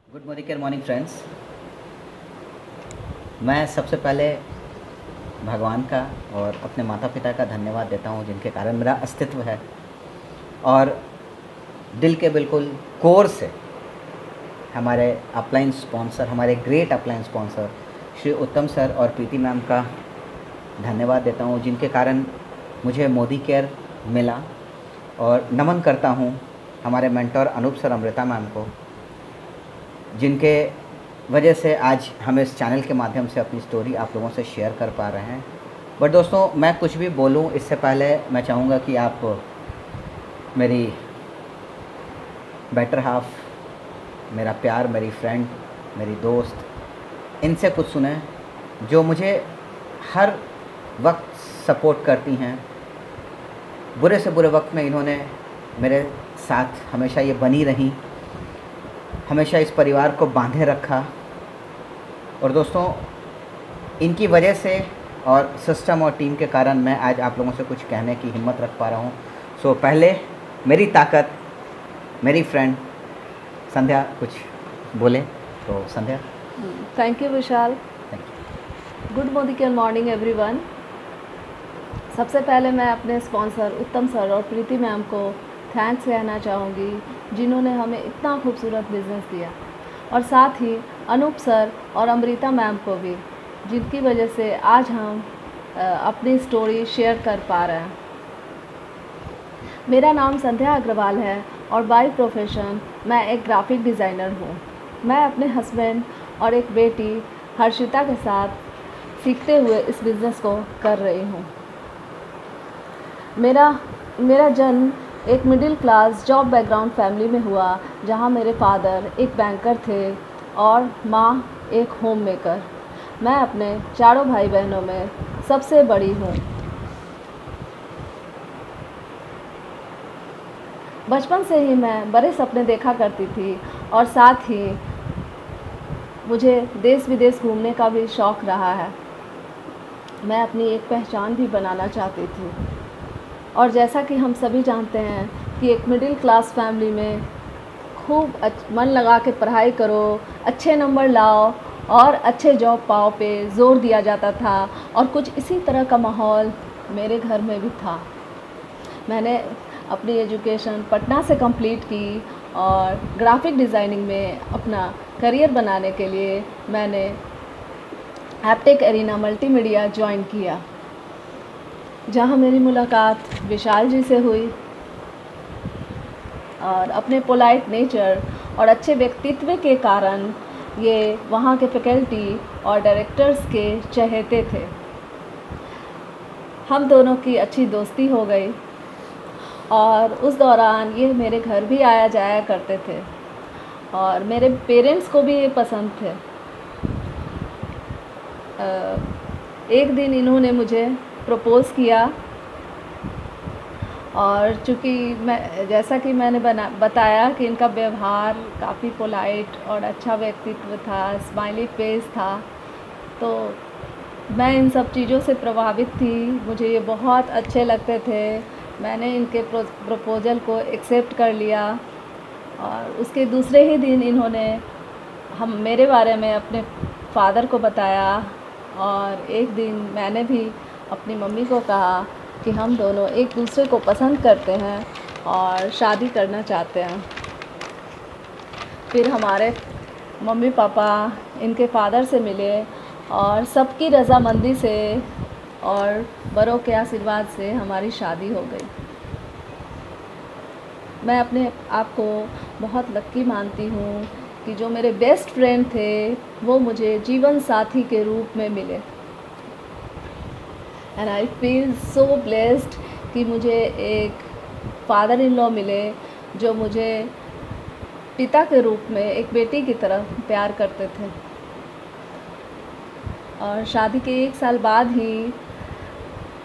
Good morning friends. मैं सबसे पहले भगवान का और अपने माता पिता का धन्यवाद देता हूँ जिनके कारण मेरा अस्तित्व है। और दिल के बिल्कुल कोर से हमारे अपलाइन स्पॉन्सर, हमारे ग्रेट अपलाइन स्पॉन्सर श्री उत्तम सर और प्रीति मैम का धन्यवाद देता हूँ जिनके कारण मुझे मोदी केयर मिला। और नमन करता हूँ हमारे mentor Anoop sir, Amrita ma'am को, जिनके वजह से आज हम इस चैनल के माध्यम से अपनी स्टोरी आप लोगों से शेयर कर पा रहे हैं। बट दोस्तों, मैं कुछ भी बोलूं इससे पहले मैं चाहूँगा कि आप मेरी बेटर हाफ, मेरा प्यार, मेरी फ्रेंड, मेरी दोस्त, इनसे कुछ सुने जो मुझे हर वक्त सपोर्ट करती हैं। बुरे से बुरे वक्त में इन्होंने मेरे साथ हमेशा ये बनी रहीं, हमेशा इस परिवार को बांधे रखा। और दोस्तों, इनकी वजह से और सिस्टम और टीम के कारण मैं आज आप लोगों से कुछ कहने की हिम्मत रख पा रहा हूँ। सो पहले मेरी ताकत, मेरी फ्रेंड संध्या कुछ बोले तो Sandhya. Thank you Vishal. Thank you. Good morning everyone. सबसे पहले मैं अपने स्पॉन्सर उत्तम सर और प्रीति मैम को थैंक्स कहना चाहूँगी जिन्होंने हमें इतना खूबसूरत बिज़नेस दिया, और साथ ही अनूप सर और अमृता मैम को भी, जिनकी वजह से आज हम अपनी स्टोरी शेयर कर पा रहे हैं। मेरा नाम संध्या अग्रवाल है और बाय प्रोफेशन मैं एक ग्राफिक डिज़ाइनर हूँ। मैं अपने हस्बैंड और एक बेटी हर्षिता के साथ सीखते हुए इस बिज़नेस को कर रही हूँ। मेरा जन्म एक middle class job background family में हुआ, जहाँ मेरे फादर एक बैंकर थे और माँ एक होम मेकर। मैं अपने चारों भाई बहनों में सबसे बड़ी हूँ। बचपन से ही मैं बड़े सपने देखा करती थी और साथ ही मुझे देश विदेश घूमने का भी शौक़ रहा है। मैं अपनी एक पहचान भी बनाना चाहती थी। और जैसा कि हम सभी जानते हैं कि एक मिडिल क्लास फैमिली में खूब मन लगा के पढ़ाई करो, अच्छे नंबर लाओ और अच्छे जॉब पाओ पे ज़ोर दिया जाता था, और कुछ इसी तरह का माहौल मेरे घर में भी था। मैंने अपनी एजुकेशन पटना से कंप्लीट की और ग्राफिक डिज़ाइनिंग में अपना करियर बनाने के लिए मैंने हैप्टेक एरिना मल्टीमीडिया ज्वाइन किया, जहाँ मेरी मुलाकात विशाल जी से हुई। और अपने पोलाइट नेचर और अच्छे व्यक्तित्व के कारण ये वहाँ के फैकल्टी और डायरेक्टर्स के चहेते थे। हम दोनों की अच्छी दोस्ती हो गई और उस दौरान ये मेरे घर भी आया जाया करते थे और मेरे पेरेंट्स को भी ये पसंद थे। एक दिन इन्होंने मुझे प्रपोज़ किया, और चूँकि जैसा कि मैंने बताया कि इनका व्यवहार काफ़ी पोलाइट और अच्छा व्यक्तित्व था, स्माइली फेस था, तो मैं इन सब चीज़ों से प्रभावित थी। मुझे ये बहुत अच्छे लगते थे। मैंने इनके प्रपोज़ल को एक्सेप्ट कर लिया और उसके दूसरे ही दिन इन्होंने मेरे बारे में अपने फादर को बताया, और एक दिन मैंने भी अपनी मम्मी को कहा कि हम दोनों एक दूसरे को पसंद करते हैं और शादी करना चाहते हैं। फिर हमारे मम्मी पापा इनके फादर से मिले और सबकी रज़ामंदी से और बड़ों के आशीर्वाद से हमारी शादी हो गई। मैं अपने आप को बहुत लक्की मानती हूँ कि जो मेरे बेस्ट फ्रेंड थे वो मुझे जीवन साथी के रूप में मिले। And I feel so blessed कि मुझे एक फादर इन लॉ मिले जो मुझे पिता के रूप में एक बेटी की तरह प्यार करते थे। और शादी के 1 साल बाद ही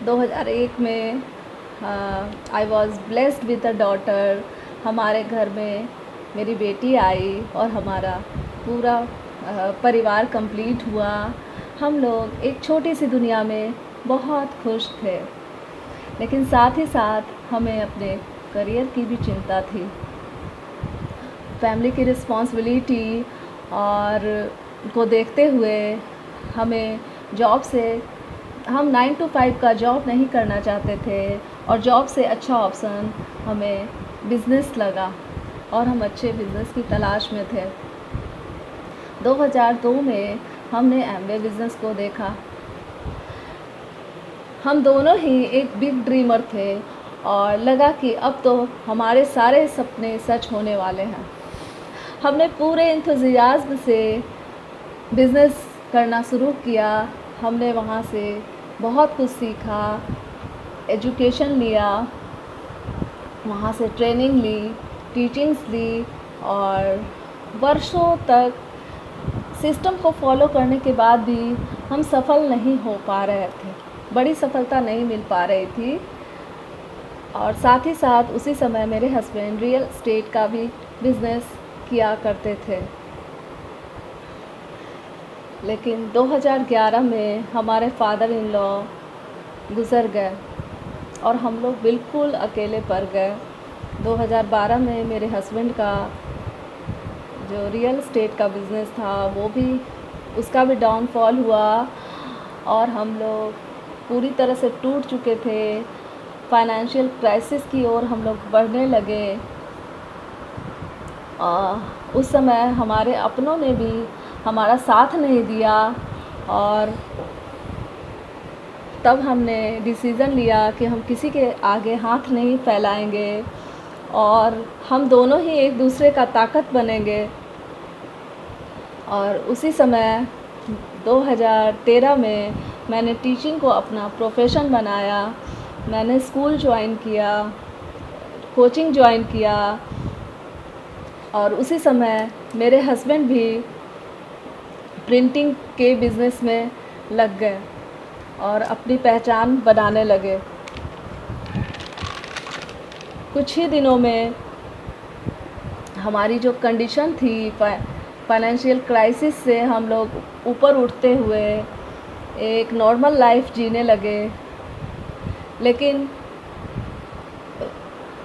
2001 में I was blessed with a daughter. हमारे घर में मेरी बेटी आई और हमारा पूरा परिवार कंप्लीट हुआ। हम लोग एक छोटी सी दुनिया में बहुत खुश थे, लेकिन साथ ही साथ हमें अपने करियर की भी चिंता थी। फैमिली की रिस्पॉन्सिबिलिटी और को देखते हुए हमें जॉब से, हम 9 to 5 का जॉब नहीं करना चाहते थे और जॉब से अच्छा ऑप्शन हमें बिज़नेस लगा और हम अच्छे बिज़नेस की तलाश में थे। 2002 में हमने एमवे बिज़नेस को देखा। हम दोनों ही एक बिग ड्रीमर थे और लगा कि अब तो हमारे सारे सपने सच होने वाले हैं। हमने पूरे इंतज़ाज़्म से बिज़नेस करना शुरू किया। हमने वहाँ से बहुत कुछ सीखा, एजुकेशन लिया, वहाँ से ट्रेनिंग ली, टीचिंग्स ली और वर्षों तक सिस्टम को फॉलो करने के बाद भी हम सफल नहीं हो पा रहे थे, बड़ी सफलता नहीं मिल पा रही थी। और साथ ही साथ उसी समय मेरे हस्बैंड रियल एस्टेट का भी बिज़नेस किया करते थे। लेकिन 2011 में हमारे फादर इन लॉ गुज़र गए और हम लोग बिल्कुल अकेले पड़ गए। 2012 में मेरे हस्बैंड का जो रियल एस्टेट का बिज़नेस था वो भी, उसका भी डाउनफॉल हुआ और हम लोग पूरी तरह से टूट चुके थे। फाइनेंशियल क्राइसिस की ओर हम लोग बढ़ने लगे। उस समय हमारे अपनों ने भी हमारा साथ नहीं दिया और तब हमने डिसीज़न लिया कि हम किसी के आगे हाथ नहीं फैलाएंगे और हम दोनों ही एक दूसरे का ताकत बनेंगे। और उसी समय 2013 में मैंने टीचिंग को अपना प्रोफेशन बनाया। मैंने स्कूल ज्वाइन किया, कोचिंग ज्वाइन किया और उसी समय मेरे हस्बैंड भी प्रिंटिंग के बिज़नेस में लग गए और अपनी पहचान बनाने लगे। कुछ ही दिनों में हमारी जो कंडीशन थी फाइनेंशियल क्राइसिस से हम लोग ऊपर उठते हुए एक नॉर्मल लाइफ जीने लगे। लेकिन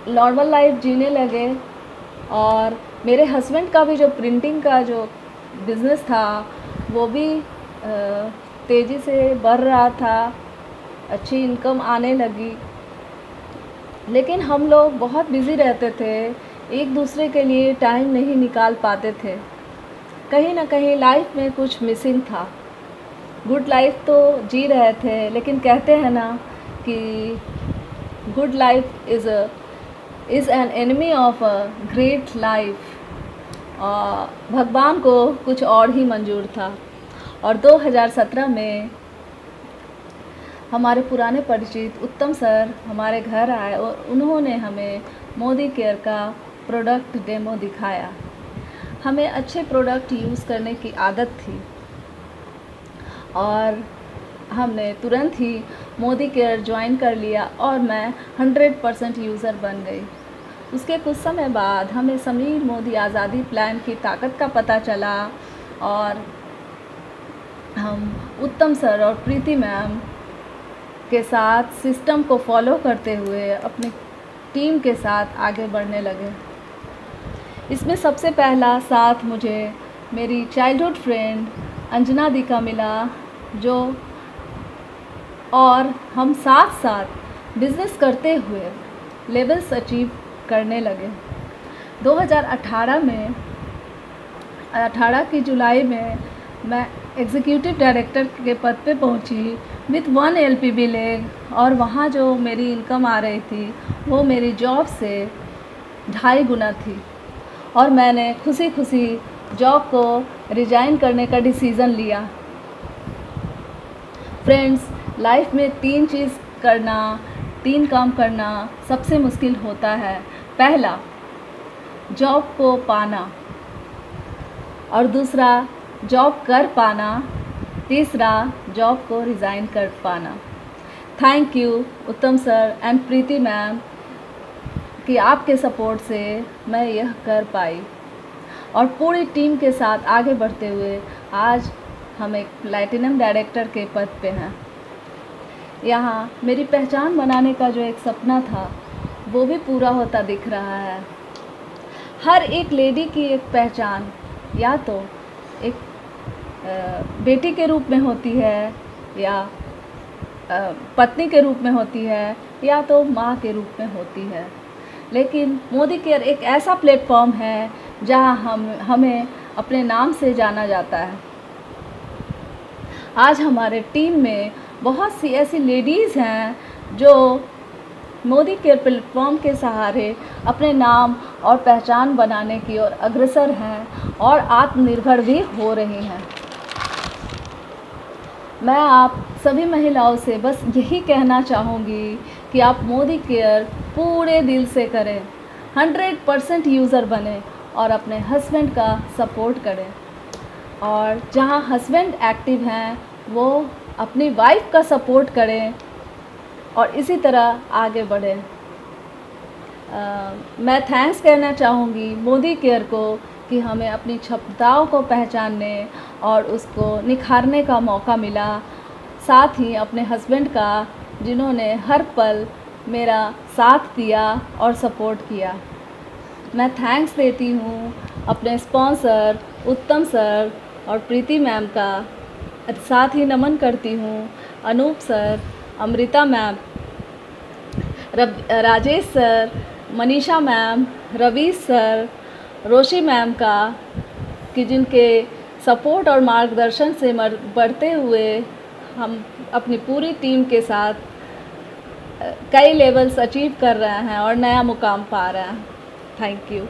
नॉर्मल लाइफ जीने लगे और मेरे हस्बैंड का भी जो प्रिंटिंग का जो बिज़नेस था वो भी तेज़ी से बढ़ रहा था, अच्छी इनकम आने लगी। लेकिन हम लोग बहुत बिज़ी रहते थे, एक दूसरे के लिए टाइम नहीं निकाल पाते थे। कहीं ना कहीं लाइफ में कुछ मिसिंग था। गुड लाइफ तो जी रहे थे, लेकिन कहते हैं ना कि good life is an enemy of a great life. भगवान को कुछ और ही मंजूर था। और 2017 में हमारे पुराने परिचित उत्तम सर हमारे घर आए और उन्होंने हमें मोदी केयर का प्रोडक्ट डेमो दिखाया। हमें अच्छे प्रोडक्ट यूज़ करने की आदत थी और हमने तुरंत ही मोदी केयर ज्वाइन कर लिया और मैं 100% यूज़र बन गई। उसके कुछ समय बाद हमें समीर मोदी आज़ादी प्लान की ताकत का पता चला और हम उत्तम सर और प्रीति मैम के साथ सिस्टम को फॉलो करते हुए अपनी टीम के साथ आगे बढ़ने लगे। इसमें सबसे पहला साथ मुझे मेरी चाइल्डहुड फ्रेंड अंजना दी का मिला, जो और हम साथ साथ बिज़नेस करते हुए लेवल्स अचीव करने लगे। 2018 की जुलाई में मैं एग्जीक्यूटिव डायरेक्टर के पद पे पहुंची विथ 1 LPB लेग और वहाँ जो मेरी इनकम आ रही थी वो मेरी जॉब से 2.5 गुना थी और मैंने खुशी खुशी जॉब को रिज़ाइन करने का डिसीज़न लिया। फ्रेंड्स, लाइफ में 3 काम करना सबसे मुश्किल होता है। पहला, जॉब को पाना, और दूसरा जॉब कर पाना, तीसरा जॉब को रिज़ाइन कर पाना। थैंक यू उत्तम सर एंड प्रीति मैम कि आपके सपोर्ट से मैं यह कर पाई और पूरी टीम के साथ आगे बढ़ते हुए आज हम एक प्लैटिनम डायरेक्टर के पद पे हैं। यहाँ मेरी पहचान बनाने का जो एक सपना था वो भी पूरा होता दिख रहा है। हर एक लेडी की एक पहचान या तो एक बेटी के रूप में होती है, या पत्नी के रूप में होती है, या तो माँ के रूप में होती है। लेकिन मोदी केयर एक ऐसा प्लेटफॉर्म है जहाँ हमें अपने नाम से जाना जाता है। आज हमारे टीम में बहुत सी ऐसी लेडीज़ हैं जो मोदी केयर प्लेटफॉर्म के सहारे अपने नाम और पहचान बनाने की ओर अग्रसर हैं और आत्मनिर्भर भी हो रही हैं। मैं आप सभी महिलाओं से बस यही कहना चाहूँगी कि आप मोदी केयर पूरे दिल से करें, 100% यूज़र बने और अपने हस्बैंड का सपोर्ट करें। और जहाँ हस्बैंड एक्टिव हैं वो अपनी वाइफ का सपोर्ट करें और इसी तरह आगे बढ़ें। मैं थैंक्स कहना चाहूँगी मोदी केयर को कि हमें अपनी क्षमताओं को पहचानने और उसको निखारने का मौका मिला, साथ ही अपने हस्बैंड का जिन्होंने हर पल मेरा साथ दिया और सपोर्ट किया। मैं थैंक्स देती हूँ अपने स्पॉन्सर उत्तम सर और प्रीति मैम का, साथ ही नमन करती हूँ Anoop sir, Amrita ma'am, Rajesh sir, Manisha ma'am, Ravi sir, Roshi ma'am का, कि जिनके सपोर्ट और मार्गदर्शन से बढ़ते हुए हम अपनी पूरी टीम के साथ कई लेवल्स अचीव कर रहे हैं और नया मुकाम पा रहे हैं। Thank you.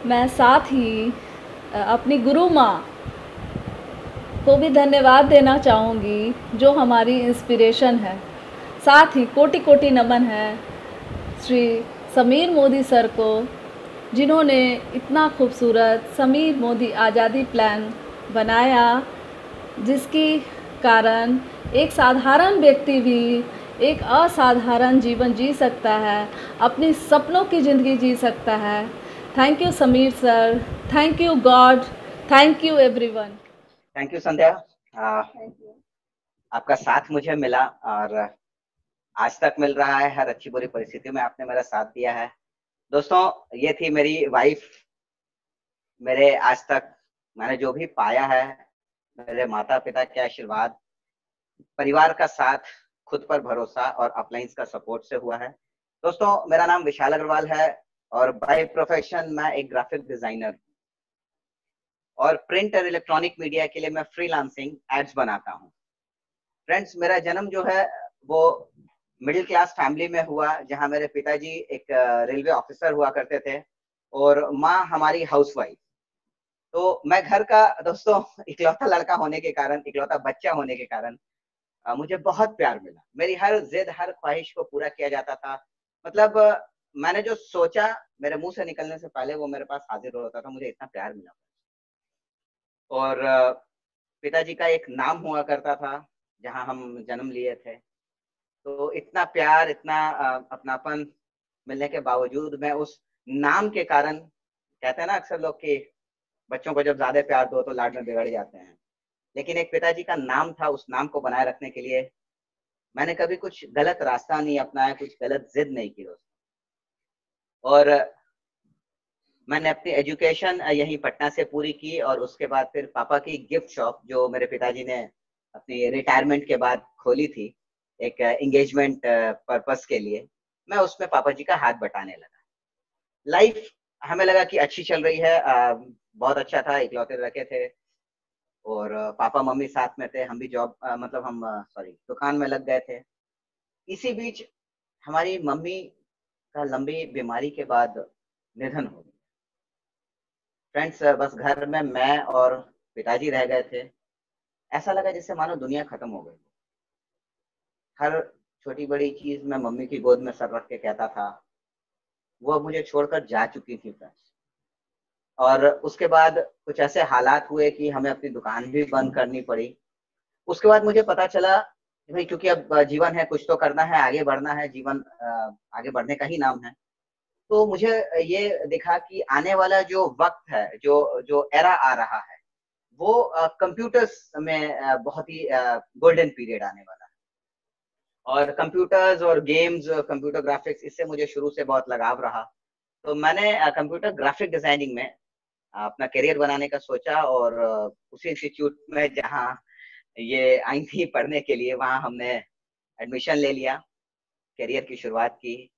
मैं साथ ही अपनी गुरु माँ को भी धन्यवाद देना चाहूँगी जो हमारी इंस्पिरेशन है। साथ ही कोटि कोटि नमन है श्री समीर मोदी सर को, जिन्होंने इतना खूबसूरत समीर मोदी आज़ादी प्लान बनाया, जिसकी कारण एक साधारण व्यक्ति भी एक असाधारण जीवन जी सकता है, अपनी सपनों की ज़िंदगी जी सकता है। Thank you Sameer sir, thank you God, thank you everyone. Thank you Sandhya. Thank you. आपका साथ मुझे मिला और आज तक मिल रहा है। हर अच्छी बुरी परिस्थिति में आपने मेरा साथ दिया है। दोस्तों, ये थी मेरी वाइफ। मेरे आज तक मैंने जो भी पाया है, मेरे माता पिता के आशीर्वाद, परिवार का साथ, खुद पर भरोसा और अपलाइंस का सपोर्ट से हुआ है। दोस्तों, मेरा नाम विशाल अग्रवाल है और बाय प्रोफेशन मैं एक ग्राफिक डिजाइनर हूँ और प्रिंट और इलेक्ट्रॉनिक मीडिया के लिए मैं फ्रीलांसिंग एड्स बनाता हूँ। फ्रेंड्स, मेरा जन्म जो है वो मिडिल क्लास फैमिली में हुआ, जहाँ मेरे पिताजी एक रेलवे ऑफिसर हुआ करते थे और माँ हमारी हाउसवाइफ। तो मैं घर का, दोस्तों, इकलौता लड़का होने के कारण, इकलौता बच्चा होने के कारण मुझे बहुत प्यार मिला। मेरी हर जिद, हर ख्वाहिश को पूरा किया जाता था। मतलब मैंने जो सोचा मेरे मुंह से निकलने से पहले वो मेरे पास हाजिर होता था। मुझे इतना प्यार मिला। और पिताजी का एक नाम हुआ करता था जहां हम जन्म लिए थे। तो इतना प्यार, इतना अपनापन मिलने के बावजूद मैं उस नाम के कारण, कहते हैं ना अक्सर लोग कि बच्चों को जब ज्यादा प्यार दो तो लाड में बिगड़ जाते हैं, लेकिन एक पिताजी का नाम था, उस नाम को बनाए रखने के लिए मैंने कभी कुछ गलत रास्ता नहीं अपनाया, कुछ गलत जिद नहीं की दोस्तों। और मैंने अपनी एजुकेशन यहीं पटना से पूरी की और उसके बाद फिर पापा की गिफ्ट शॉप, जो मेरे पिताजी ने अपनी रिटायरमेंट के बाद खोली थी एक एंगेजमेंट पर्पस के लिए, मैं उसमें पापा जी का हाथ बटाने लगा। लाइफ हमें लगा कि अच्छी चल रही है, बहुत अच्छा था, इकलौते लड़के थे और पापा मम्मी साथ में थे। हम भी जॉब, मतलब हम दुकान में लग गए थे। इसी बीच हमारी मम्मी का लंबी बीमारी के बाद निधन हो गया। फ्रेंड्स, बस घर में मैं और पिताजी रह गए थे। ऐसा लगा जैसे मानो दुनिया खत्म हो गई। हर छोटी बड़ी चीज मैं मम्मी की गोद में सर रख के कहता था। वो अब मुझे छोड़कर जा चुकी थी फ्रेंड्स। और उसके बाद कुछ ऐसे हालात हुए कि हमें अपनी दुकान भी बंद करनी पड़ी। उसके बाद मुझे पता चला कि भाई, क्योंकि अब जीवन है, कुछ तो करना है, आगे बढ़ना है, जीवन आगे बढ़ने का ही नाम है। तो मुझे ये दिखा कि आने वाला जो वक्त है, जो जो एरा आ रहा है, वो कंप्यूटर्स में बहुत ही गोल्डन पीरियड आने वाला है। और कंप्यूटर्स और गेम्स, कंप्यूटर ग्राफिक्स, इससे मुझे शुरू से बहुत लगाव रहा। तो मैंने कंप्यूटर ग्राफिक डिजाइनिंग में अपना करियर बनाने का सोचा और उसी इंस्टीट्यूट में जहाँ ये आई थी पढ़ने के लिए, वहाँ हमने एडमिशन ले लिया, करियर की शुरुआत की।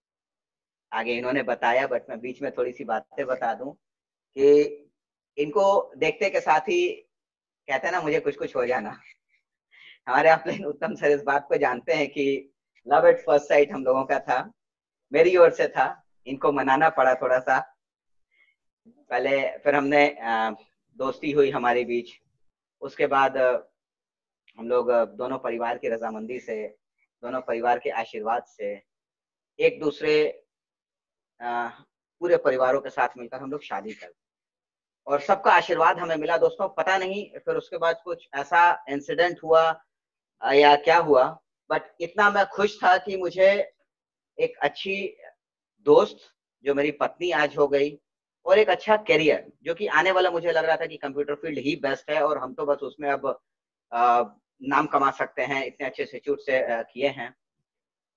आगे इन्होंने बताया, बट मैं बीच में थोड़ी सी बातें बता दूं कि इनको देखते के साथ ही कहते हैं ना, मुझे कुछ कुछ हो जाना। हमारे यहाँ प्लेन उत्तम सर इस बात को जानते हैं कि लव एट फर्स्ट साइट हम लोगों का था, मेरी ओर से था। इनको मनाना पड़ा थोड़ा सा पहले, फिर हमने दोस्ती हुई हमारे बीच। उसके बाद हम लोग दोनों परिवार की रजामंदी से, दोनों परिवार के आशीर्वाद से, एक दूसरे पूरे परिवारों के साथ मिलकर हम लोग शादी कर, और सबका आशीर्वाद हमें मिला दोस्तों। पता नहीं फिर उसके बाद कुछ ऐसा इंसिडेंट हुआ या क्या हुआ, बट इतना मैं खुश था कि मुझे एक अच्छी दोस्त जो मेरी पत्नी आज हो गई, और एक अच्छा करियर जो कि आने वाला, मुझे लग रहा था कि कंप्यूटर फील्ड ही बेस्ट है और हम तो बस उसमें अब नाम कमा सकते हैं, इतने अच्छे इंस्टीट्यूट से किए हैं।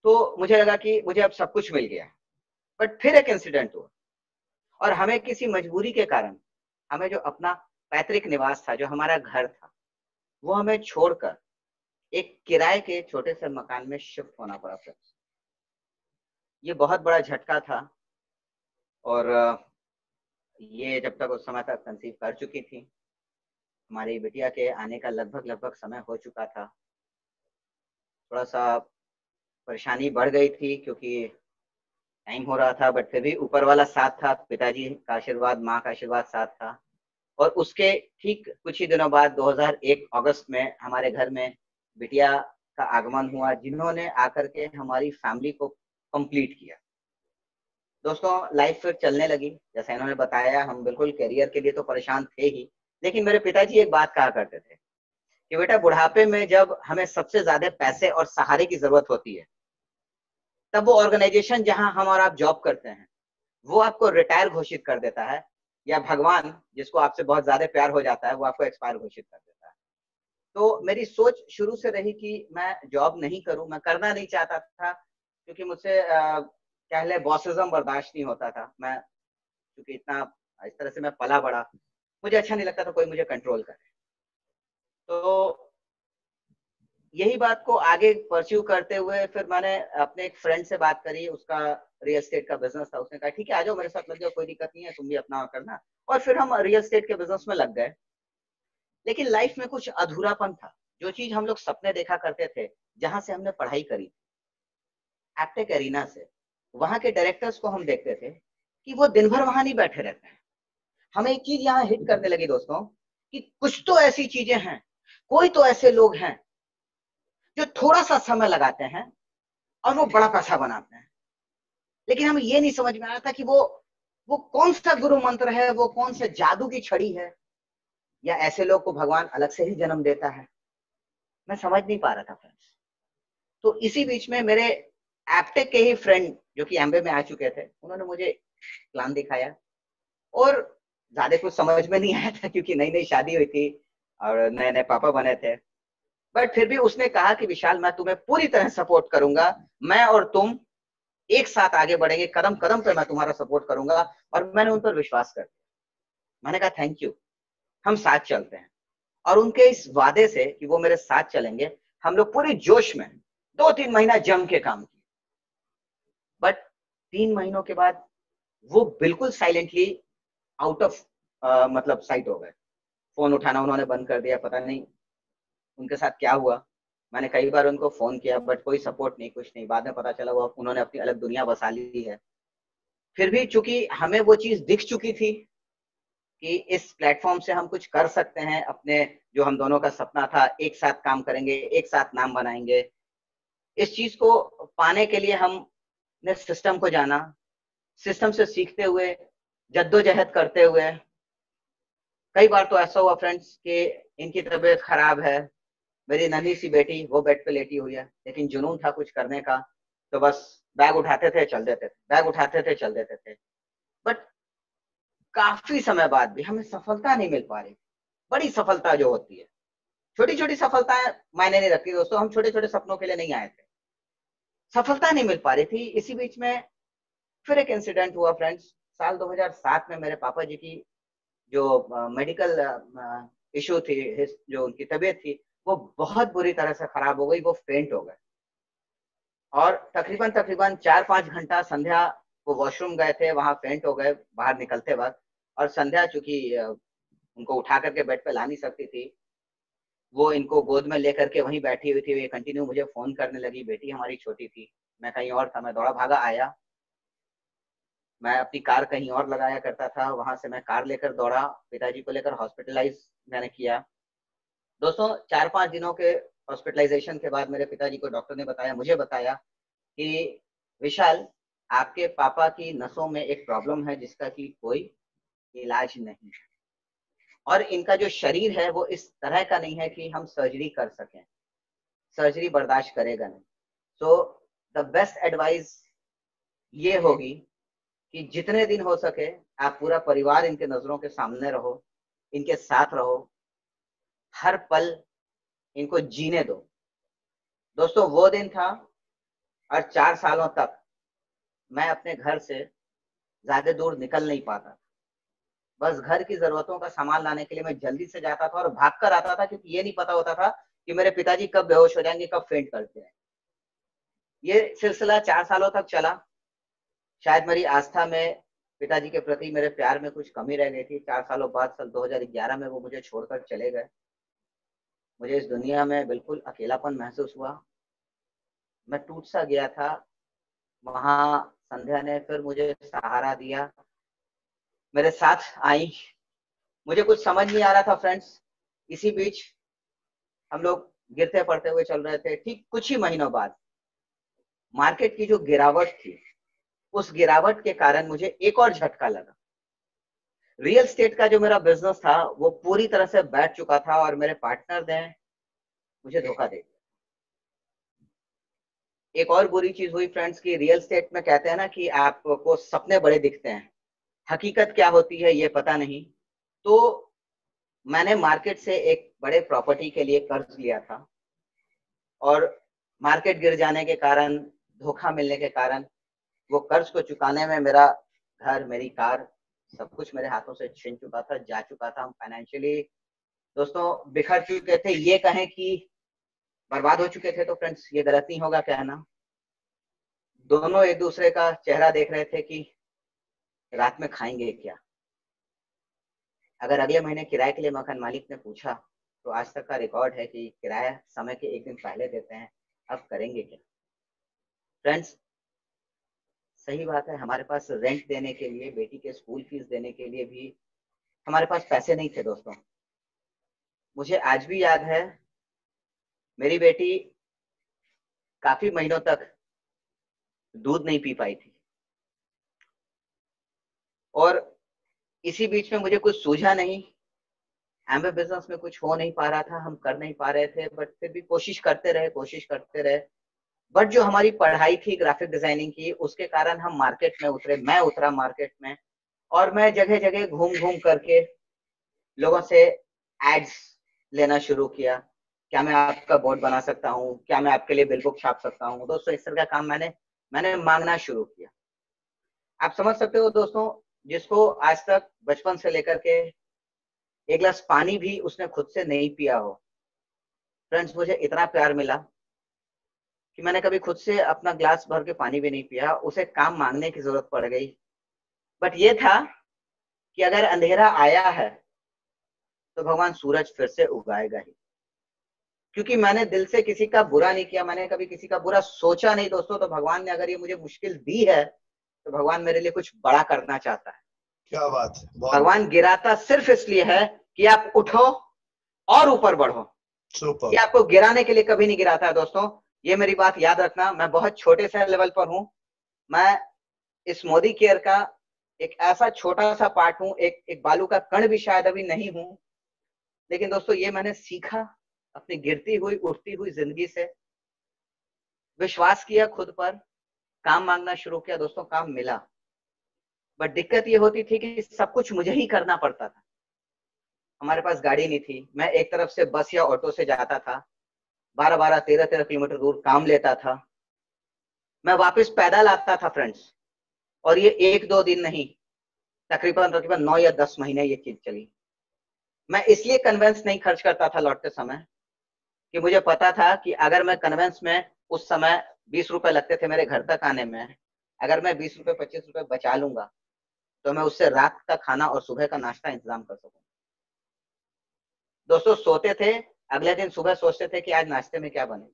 तो मुझे लगा कि मुझे अब सब कुछ मिल गया। बट फिर एक इंसिडेंट हुआ, और हमें किसी मजबूरी के कारण हमें जो अपना पैतृक निवास था, जो हमारा घर था, वो हमें छोड़कर एक किराए के छोटे से मकान में शिफ्ट होना पड़ा फ्रेंड्स। ये बहुत बड़ा झटका था। और ये जब तक उस समय तक कंसीव कर चुकी थी, हमारी बिटिया के आने का लगभग लगभग समय हो चुका था। थोड़ा सा परेशानी बढ़ गई थी क्योंकि टाइम हो रहा था, बट फिर भी ऊपर वाला साथ था, पिताजी का आशीर्वाद, माँ का आशीर्वाद साथ था। और उसके ठीक कुछ ही दिनों बाद 2001 अगस्त में हमारे घर में बिटिया का आगमन हुआ, जिन्होंने आकर के हमारी फैमिली को कंप्लीट किया। दोस्तों लाइफ फिर चलने लगी, जैसा इन्होंने बताया। हम बिल्कुल करियर के लिए तो परेशान थे ही, लेकिन मेरे पिताजी एक बात कहा करते थे कि बेटा, बुढ़ापे में जब हमें सबसे ज्यादा पैसे और सहारे की जरूरत होती है, तब वो ऑर्गेनाइजेशन जहां हम और आप जॉब करते हैं, वो आपको रिटायर घोषित कर देता है, या भगवान जिसको आपसे बहुत ज्यादा प्यार हो जाता है, वो आपको एक्सपायर घोषित कर देता है। तो मेरी सोच शुरू से रही कि मैं जॉब नहीं करूं, मैं करना नहीं चाहता था, क्योंकि मुझसे कह ले बॉसिज्म बर्दाश्त नहीं होता था। मैं क्योंकि इतना इस तरह से मैं पला बड़ा, मुझे अच्छा नहीं लगता था कोई मुझे कंट्रोल करे। तो यही बात को आगे परस्यू करते हुए फिर मैंने अपने एक फ्रेंड से बात करी, उसका रियल एस्टेट का बिजनेस था। उसने कहा ठीक है, आ जाओ मेरे साथ लग जाओ, कोई दिक्कत नहीं है, तुम भी अपना करना। और फिर हम रियल एस्टेट के बिजनेस में लग गए। लेकिन लाइफ में कुछ अधूरापन था। जो चीज हम लोग सपने देखा करते थे, जहां से हमने पढ़ाई करी, एप्टेक एरिना से, वहां के डायरेक्टर्स को हम देखते थे कि वो दिन भर वहां नहीं बैठे रहते हैं। हमें एक चीज यहाँ हिट करने लगी दोस्तों, कि कुछ तो ऐसी चीजें हैं, कोई तो ऐसे लोग हैं जो थोड़ा सा समय लगाते हैं और वो बड़ा पैसा बनाते हैं। लेकिन हमें ये नहीं समझ में आ रहा था कि वो कौन सा गुरु मंत्र है, वो कौन सा जादू की छड़ी है, या ऐसे लोग को भगवान अलग से ही जन्म देता है। मैं समझ नहीं पा रहा था फ्रेंड्स। तो इसी बीच में मेरे एप्टेक के ही फ्रेंड जो कि एमबे में आ चुके थे, उन्होंने मुझे प्लान दिखाया। और ज्यादा कुछ समझ में नहीं आया था, क्योंकि नई नई शादी हुई थी और नए नए पापा बने थे। बट फिर भी उसने कहा कि विशाल, मैं तुम्हें पूरी तरह सपोर्ट करूंगा, मैं और तुम एक साथ आगे बढ़ेंगे, कदम कदम पे मैं तुम्हारा सपोर्ट करूंगा। और मैंने उन पर विश्वास कर दिया। मैंने कहा थैंक यू, हम साथ चलते हैं। और उनके इस वादे से कि वो मेरे साथ चलेंगे, हम लोग पूरी जोश में 2-3 महीना जम के काम किए। बट 3 महीनों के बाद वो बिल्कुल साइलेंटली आउट ऑफ मतलब साइट हो गए। फोन उठाना उन्होंने बंद कर दिया, पता नहीं उनके साथ क्या हुआ। मैंने कई बार उनको फोन किया, बट कोई सपोर्ट नहीं, कुछ नहीं। बाद में पता चला वो उन्होंने अपनी अलग दुनिया बसा ली है। फिर भी चूंकि हमें वो चीज दिख चुकी थी कि इस प्लेटफॉर्म से हम कुछ कर सकते हैं, अपने जो हम दोनों का सपना था, एक साथ काम करेंगे, एक साथ नाम बनाएंगे, इस चीज को पाने के लिए हमने सिस्टम को जाना। सिस्टम से सीखते हुए, जद्दोजहद करते हुए, कई बार तो ऐसा हुआ फ्रेंड्स कि इनकी तबीयत खराब है, मेरी नन्ही सी बेटी वो बेड पे लेटी हुई है, लेकिन जुनून था कुछ करने का, तो बस बैग उठाते थे चल देते थे, बैग उठाते थे चल देते थे। बट काफी समय बाद भी हमें सफलता नहीं मिल पा रही। बड़ी सफलता जो होती है, छोटी छोटी सफलताएं मायने नहीं रखती दोस्तों। हम छोटे छोटे सपनों के लिए नहीं आए थे, सफलता नहीं मिल पा रही थी। इसी बीच में फिर एक इंसिडेंट हुआ फ्रेंड्स। साल 2007 में मेरे पापा जी की जो मेडिकल इशू थी, जो उनकी तबीयत थी वो बहुत बुरी तरह से खराब हो गई, वो फेंट हो गए। और तकरीबन तकरीबन 4-5 घंटा संध्या वो वॉशरूम गए थे, वहां फेंट हो गए बाहर निकलते वक्त। और संध्या चूंकि उनको उठा करके बेड पे ला नहीं सकती थी, वो इनको गोद में लेकर के वहीं बैठी हुई थी। ये कंटिन्यू मुझे फोन करने लगी, बेटी हमारी छोटी थी। मैं कहीं और था, मैं दौड़ा भागा आया, मैं अपनी कार कहीं और लगाया करता था, वहां से मैं कार लेकर दौड़ा, पिताजी को लेकर हॉस्पिटलाइज मैंने किया। दोस्तों 4-5 दिनों के हॉस्पिटलाइजेशन के बाद मेरे पिताजी को डॉक्टर ने बताया, मुझे बताया कि विशाल, आपके पापा की नसों में एक प्रॉब्लम है जिसका कि कोई इलाज नहीं है, और इनका जो शरीर है वो इस तरह का नहीं है कि हम सर्जरी कर सकें, सर्जरी बर्दाश्त करेगा नहीं। सो द बेस्ट एडवाइस ये होगी कि जितने दिन हो सके आप पूरा परिवार इनके नजरों के सामने रहो, इनके साथ रहो, हर पल इनको जीने दो। दोस्तों वो दिन था, और 4 सालों तक मैं अपने घर से ज्यादा दूर निकल नहीं पाता। बस घर की जरूरतों का सामान लाने के लिए मैं जल्दी से जाता था और भाग कर आता था, क्योंकि ये नहीं पता होता था कि मेरे पिताजी कब बेहोश हो जाएंगे, कब फेंट करते हैं। ये सिलसिला 4 सालों तक चला। शायद मेरी आस्था में, पिताजी के प्रति मेरे प्यार में कुछ कमी रह गई थी। 4 सालों बाद सन 2011 में वो मुझे छोड़कर चले गए। मुझे इस दुनिया में बिल्कुल अकेलापन महसूस हुआ, मैं टूट सा गया था। वहां संध्या ने फिर मुझे सहारा दिया, मेरे साथ आई। मुझे कुछ समझ नहीं आ रहा था फ्रेंड्स। इसी बीच हम लोग गिरते पड़ते हुए चल रहे थे। ठीक कुछ ही महीनों बाद मार्केट की जो गिरावट थी, उस गिरावट के कारण मुझे एक और झटका लगा। रियल स्टेट का जो मेरा बिजनेस था वो पूरी तरह से बैठ चुका था, और मेरे पार्टनर ने मुझे धोखा दे दिया। एक और बुरी चीज हुई फ्रेंड्स की, रियल स्टेट में कहते हैं ना कि आपको सपने बड़े दिखते हैं, हकीकत क्या होती है ये पता नहीं। तो मैंने मार्केट से एक बड़े प्रॉपर्टी के लिए कर्ज लिया था, और मार्केट गिर जाने के कारण, धोखा मिलने के कारण, वो कर्ज को चुकाने में मेरा घर, मेरी कार, सब कुछ मेरे हाथों से छिन चुका था, जा चुका था। हम फाइनेंशियली दोस्तों बिखर चुके थे। ये कहें कि बर्बाद हो चुके थे तो फ्रेंड्स ये गलत नहीं होगा कहना। दोनों एक दूसरे का चेहरा देख रहे थे कि रात में खाएंगे क्या। अगर अगले महीने किराए के लिए मकान मालिक ने पूछा तो आज तक का रिकॉर्ड है कि किराया समय के एक दिन पहले देते हैं। अब करेंगे क्या फ्रेंड्स? सही बात है, हमारे पास रेंट देने के लिए, बेटी के स्कूल फीस देने के लिए भी हमारे पास पैसे नहीं थे दोस्तों। मुझे आज भी याद है, मेरी बेटी काफी महीनों तक दूध नहीं पी पाई थी, और इसी बीच में मुझे कुछ सूझा नहीं। एमवे बिजनेस में कुछ हो नहीं पा रहा था, हम कर नहीं पा रहे थे, बट फिर भी कोशिश करते रहे, कोशिश करते रहे। बट जो हमारी पढ़ाई थी ग्राफिक डिजाइनिंग की, उसके कारण हम मार्केट में उतरे, मैं उतरा मार्केट में, और मैं जगह जगह घूम घूम करके लोगों से एड्स लेना शुरू किया। क्या मैं आपका बोर्ड बना सकता हूँ, क्या मैं आपके लिए बिल बुक छाप सकता हूँ। दोस्तों इस तरह का काम मैंने मांगना शुरू किया। आप समझ सकते हो दोस्तों, जिसको आज तक बचपन से लेकर के एक गिलास पानी भी उसने खुद से नहीं पिया हो, फ्रेंड्स मुझे इतना प्यार मिला कि मैंने कभी खुद से अपना ग्लास भर के पानी भी नहीं पिया। उसे काम मांगने की जरूरत पड़ गई। बट ये था कि अगर अंधेरा आया है तो भगवान सूरज फिर से उगाएगा ही, क्योंकि मैंने दिल से किसी का बुरा नहीं किया, मैंने कभी किसी का बुरा सोचा नहीं दोस्तों। तो भगवान ने अगर ये मुझे मुश्किल दी है तो भगवान मेरे लिए कुछ बड़ा करना चाहता है। क्या बात है, भगवान गिराता सिर्फ इसलिए है कि आप उठो और ऊपर बढ़ो। सुपर। ये आपको गिराने के लिए कभी नहीं गिराता है दोस्तों, ये मेरी बात याद रखना। मैं बहुत छोटे से लेवल पर हूं, मैं इस मोदी केयर का एक ऐसा छोटा सा पार्ट हूं, एक बालू का कण भी शायद अभी नहीं हूं। लेकिन दोस्तों ये मैंने सीखा अपनी गिरती हुई उठती हुई जिंदगी से। विश्वास किया खुद पर, काम मांगना शुरू किया दोस्तों, काम मिला। बट दिक्कत ये होती थी कि सब कुछ मुझे ही करना पड़ता था। हमारे पास गाड़ी नहीं थी, मैं एक तरफ से बस या ऑटो से जाता था, 12-12, 13-13 किलोमीटर दूर काम लेता था, मैं वापस पैदल आता था फ्रेंड्स। और ये 1-2 दिन नहीं, तकरीबन तकरीबन 9 या 10 महीने ये चीज चली। मैं इसलिए कन्वेंस नहीं खर्च करता था लौटते समय कि मुझे पता था कि अगर मैं कन्वेंस में उस समय 20 रुपए लगते थे मेरे घर तक आने में, अगर मैं 20 रुपए 25 रुपए बचा लूंगा तो मैं उससे रात का खाना और सुबह का नाश्ता इंतजाम कर सकूंगा। दोस्तों सोते थे, अगले दिन सुबह सोचते थे कि आज नाश्ते में क्या बनेगा।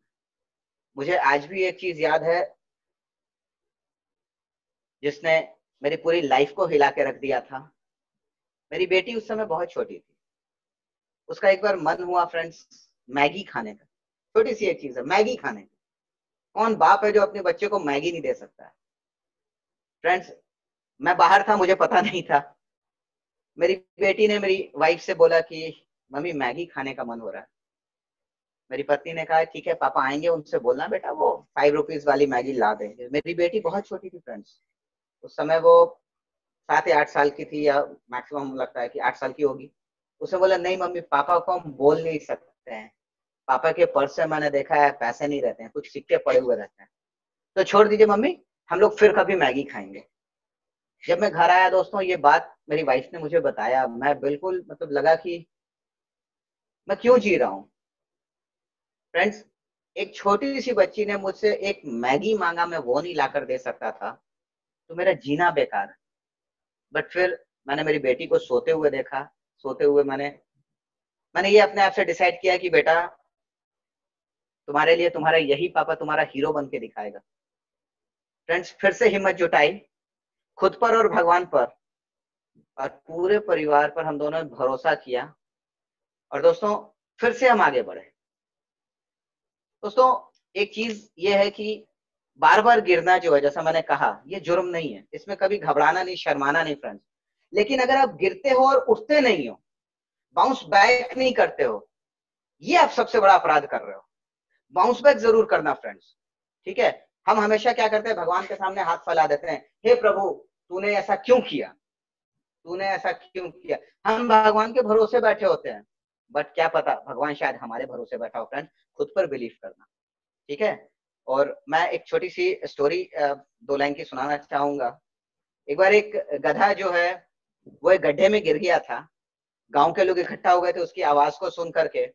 मुझे आज भी एक चीज याद है जिसने मेरी पूरी लाइफ को हिला के रख दिया था। मेरी बेटी उस समय बहुत छोटी थी, उसका एक बार मन हुआ फ्रेंड्स मैगी खाने का। छोटी सी एक चीज है मैगी खाने का, कौन बाप है जो अपने बच्चे को मैगी नहीं दे सकता है। फ्रेंड्स मैं बाहर था, मुझे पता नहीं था। मेरी बेटी ने मेरी वाइफ से बोला कि मम्मी मैगी खाने का मन हो रहा है। मेरी पत्नी ने कहा ठीक है पापा आएंगे उनसे बोलना बेटा वो 5 रुपीज वाली मैगी ला देंगे। मेरी बेटी बहुत छोटी थी फ्रेंड्स, उस समय वो 7 या 8 साल की थी, या मैक्सिमम लगता है कि 8 साल की होगी। उसने बोला नहीं मम्मी पापा को हम बोल नहीं सकते हैं, पापा के पर्स से मैंने देखा है पैसे नहीं रहते हैं, कुछ सिक्के पड़े हुए रहते हैं, तो छोड़ दीजिए मम्मी, हम लोग फिर कभी मैगी खाएंगे। जब मैं घर आया दोस्तों ये बात मेरी वाइफ ने मुझे बताया, मैं बिल्कुल मतलब लगा कि मैं क्यों जी रहा हूँ। फ्रेंड्स एक छोटी सी बच्ची ने मुझसे एक मैगी मांगा, मैं वो नहीं लाकर दे सकता था, तो मेरा जीना बेकार है। बट फिर मैंने मेरी बेटी को सोते हुए देखा, सोते हुए मैंने ये अपने आप से डिसाइड किया कि बेटा तुम्हारे लिए तुम्हारा यही पापा तुम्हारा हीरो बन के दिखाएगा। फ्रेंड्स फिर से हिम्मत जुटाई, खुद पर और भगवान पर और पूरे परिवार पर हम दोनों ने भरोसा किया, और दोस्तों फिर से हम आगे बढ़े। दोस्तों एक चीज ये है कि बार बार गिरना जो है, जैसा मैंने कहा, ये जुर्म नहीं है, इसमें कभी घबराना नहीं, शर्माना नहीं फ्रेंड्स। लेकिन अगर आप गिरते हो और उठते नहीं हो, बाउंस बैक नहीं करते हो, ये आप सबसे बड़ा अपराध कर रहे हो। बाउंस बैक जरूर करना फ्रेंड्स, ठीक है। हम हमेशा क्या करते हैं, भगवान के सामने हाथ फैला देते हैं, हे प्रभु तूने ऐसा क्यों किया, तूने ऐसा क्यों किया। हम भगवान के भरोसे बैठे होते हैं, बट क्या पता भगवान शायद हमारे भरोसे बैठा हो। फ्रेंड्स खुद पर बिलीव करना, ठीक है। और मैं एक छोटी सी स्टोरी 2 लाइन की सुनाना चाहूंगा। एक बार एक गधा जो है वो एक गड्ढे में गिर गया था। गांव के लोग इकट्ठा हो गए थे उसकी आवाज को सुन करके,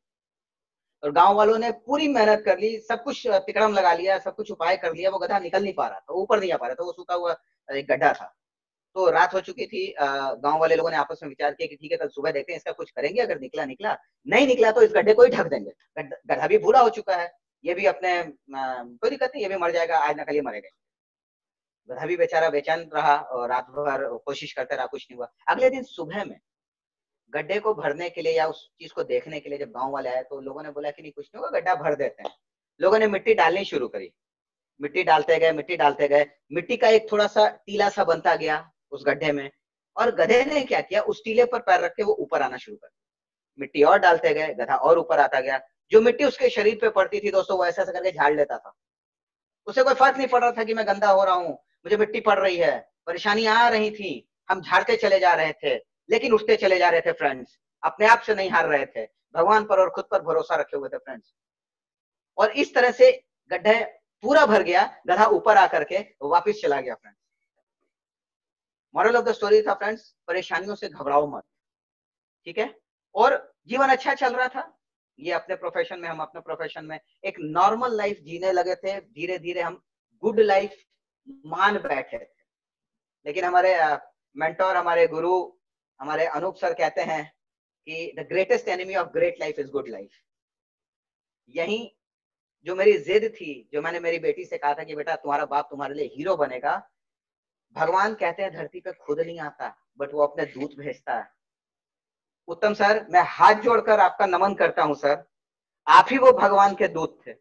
और गांव वालों ने पूरी मेहनत कर ली, सब कुछ तिकड़म लगा लिया, सब कुछ उपाय कर लिया, वो गधा निकल नहीं पा रहा था, ऊपर नहीं आ पा रहा था, वो सूखा हुआ एक गड्ढा था। तो रात हो चुकी थी, गांव वाले लोगों ने आपस में विचार किया कि ठीक है कल सुबह देखते हैं इसका कुछ करेंगे, अगर निकला निकला, नहीं निकला तो इस गड्ढे को ही ढक देंगे। गड्ढा भी बूढ़ा हो चुका है, ये भी अपने कोई दिक्कत नहीं, ये भी मर जाएगा, आज न कल ये मरेगा। गधा भी बेचारा बेचैन रहा और रात भर कोशिश करता रहा, कुछ नहीं हुआ। अगले दिन सुबह में गड्ढे को भरने के लिए या उस चीज को देखने के लिए जब गांव वाले आए तो लोगों ने बोला कि नहीं कुछ नहीं होगा, गड्ढा भर देते हैं। लोगों ने मिट्टी डालनी शुरू करी, मिट्टी डालते गए, मिट्टी डालते गए, मिट्टी का एक थोड़ा सा टीला सा बनता गया उस गड्ढे में, और गधे ने क्या किया, उस टीले पर पैर रख के वो ऊपर आना शुरू कर दिया। मिट्टी और डालते गए, गधा और ऊपर आता गया। जो मिट्टी उसके शरीर पे पड़ती थी दोस्तों वो ऐसा ऐसा करके झाड़ लेता था। उसे कोई फर्क नहीं पड़ रहा था कि मैं गंदा हो रहा हूँ, मुझे मिट्टी पड़ रही है, परेशानियां आ रही थी, हम झाड़ते चले जा रहे थे, लेकिन उठते चले जा रहे थे फ्रेंड्स, अपने आप से नहीं हार रहे थे, भगवान पर और खुद पर भरोसा रखे हुए थे फ्रेंड्स। और इस तरह से गड्ढे पूरा भर गया, गधा ऊपर आकर के वापिस चला गया friends. Moral of the story था फ्रेंड्स, परेशानियों से घबराओ मत, ठीक है। और जीवन अच्छा चल रहा था, ये अपने प्रोफेशन में, हम अपने प्रोफेशन में एक नॉर्मल लाइफ जीने लगे थे, धीरे धीरे हम गुड लाइफ मान बैठे थे। लेकिन हमारे मेंटोर, हमारे गुरु, हमारे अनूप सर कहते हैं कि the greatest enemy of great life is good life. यही जो मेरी जिद थी, जो मैंने मेरी बेटी से कहा था कि बेटा तुम्हारा बाप तुम्हारे लिए हीरो बनेगा, भगवान कहते हैं धरती पे खुद नहीं आता, बट वो अपने दूत भेजता है। उत्तम सर मैं हाथ जोड़कर आपका नमन करता हूं सर, आप ही वो भगवान के दूत थे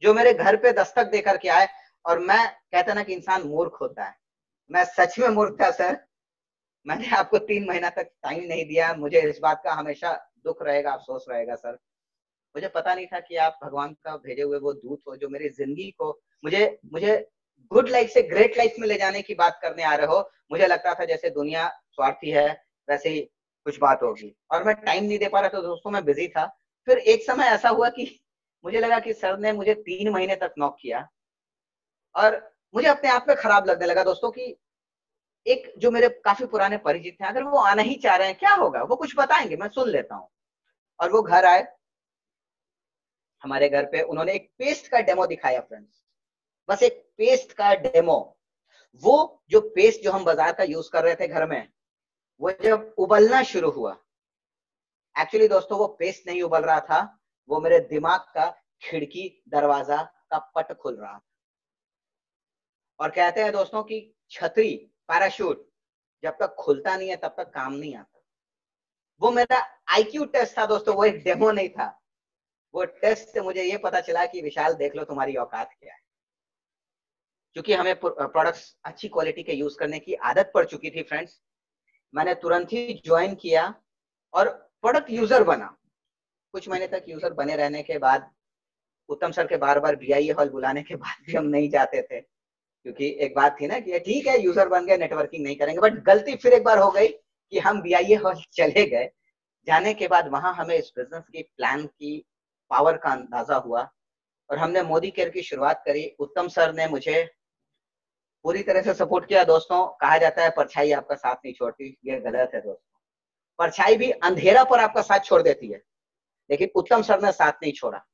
जो मेरे घर पे दस्तक देकर के आए। और मैं कहता ना कि इंसान मूर्ख होता है, मैं सच में मूर्ख था सर। मैंने आपको 3 महीना तक टाइम नहीं दिया, मुझे इस बात का हमेशा दुख रहेगा, अफसोस रहेगा सर। मुझे पता नहीं था कि आप भगवान का भेजे हुए वो दूत हो जो मेरी जिंदगी को, मुझे मुझे गुड लाइफ से ग्रेट लाइफ में ले जाने की बात करने आ रहे हो। मुझे लगता था जैसे दुनिया स्वार्थी है वैसे ही कुछ बात होगी, और मैं टाइम नहीं दे पा रहा था दोस्तों, मैं बिजी था। फिर एक समय ऐसा हुआ कि मुझे लगा कि सर ने मुझे 3 महीने तक नॉक किया, और मुझे अपने आप पे खराब लगने लगा दोस्तों कि एक जो मेरे काफी पुराने परिचित हैं, अगर वो आना ही चाह रहे हैं, क्या होगा, वो कुछ बताएंगे, मैं सुन लेता हूँ। और वो घर आए हमारे घर पे, उन्होंने एक पेस्ट का डेमो दिखाया फ्रेंड्स, बस एक पेस्ट का डेमो। वो जो पेस्ट जो हम बाजार का यूज कर रहे थे घर में, वो जब उबलना शुरू हुआ, एक्चुअली दोस्तों वो पेस्ट नहीं उबल रहा था, वो मेरे दिमाग का खिड़की दरवाजा का पट खुल रहा था। और कहते हैं दोस्तों कि छतरी, पैराशूट जब तक खुलता नहीं है तब तक काम नहीं आता। वो मेरा आईक्यू टेस्ट था दोस्तों, वो एक डेमो नहीं था। वो टेस्ट से मुझे ये पता चला कि विशाल देख लो तुम्हारी औकात क्या है। क्योंकि हमें प्रोडक्ट्स अच्छी क्वालिटी के यूज करने की आदत पड़ चुकी थी फ्रेंड्स, मैंने तुरंत ही ज्वाइन किया और प्रोडक्ट यूजर बना। कुछ महीने तक यूजर बने रहने के बाद उत्तम सर के बार बार बीआईए हॉल बुलाने के बाद भी हम नहीं जाते थे, क्योंकि एक बात थी ना कि ठीक है यूजर बन गए, नेटवर्किंग नहीं करेंगे। बट गलती फिर एक बार हो गई कि हम बीआईए हॉल चले गए। जाने के बाद वहां हमें इस बिजनेस की प्लान की पावर का अंदाजा हुआ और हमने मोदी केयर की शुरुआत करी। उत्तम सर ने मुझे पूरी तरह से सपोर्ट किया। दोस्तों कहा जाता है परछाई आपका साथ नहीं छोड़ती, ये गलत है दोस्तों। परछाई भी अंधेरा पर आपका साथ छोड़ देती है, लेकिन उत्तम सर ने साथ नहीं छोड़ा।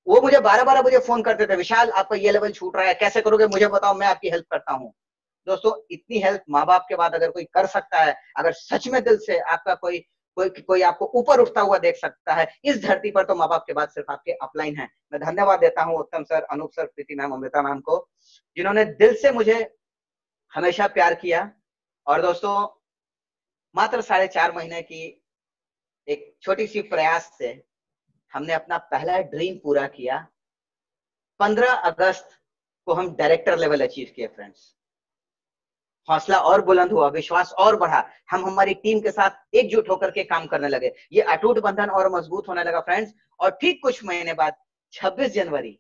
वो मुझे 12-12 बजे फोन करते थे, विशाल आपका ये लेवल छूट रहा है, कैसे करोगे मुझे बताओ, मैं आपकी हेल्प करता हूँ। दोस्तों इतनी हेल्प माँ बाप के बाद अगर कोई कर सकता है, अगर सच में दिल से आपका कोई आपको ऊपर उठता हुआ देख सकता है इस धरती पर, तो माँ बाप के बाद सिर्फ आपके अपलाइन है। मैं धन्यवाद देता हूँ उत्तम सर, अनूप सर, प्रीति मैम, अमृता मैम को, जिन्होंने दिल से मुझे हमेशा प्यार किया। और दोस्तों मात्र 4.5 महीने की एक छोटी सी प्रयास से हमने अपना पहला ड्रीम पूरा किया। 15 अगस्त को हम डायरेक्टर लेवल अचीव किए फ्रेंड्स। हौसला और बुलंद हुआ, विश्वास और बढ़ा, हम हमारी टीम के साथ एकजुट होकर के काम करने लगे। ये अटूट बंधन और मजबूत होने लगा फ्रेंड्स। और ठीक कुछ महीने बाद 26 जनवरी